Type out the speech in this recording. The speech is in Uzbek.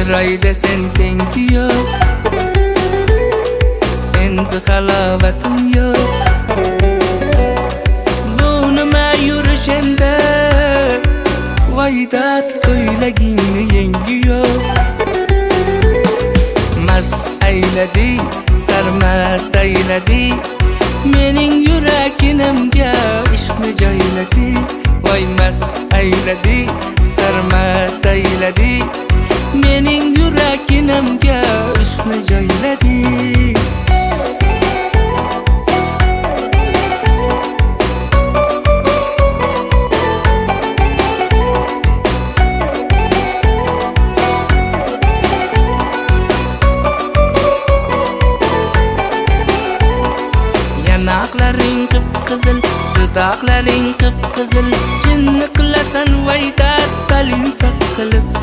chiroyda sen tengi yo'q, endi halovatim yo'q. Bu nima yurish endi, voydat ko'ylagingni yengi yo'q. Mast ayladi, sarmast ayladi, mening yuraginimga ishqni joyladi. Voy mast ayladi, sarmast ayladi, mening yuraginimga ishqni joyladi. Yanaqlaring qip-qizil, dudoqlaring qip-qizil, jinni qilasan voydat, salin saf qilib.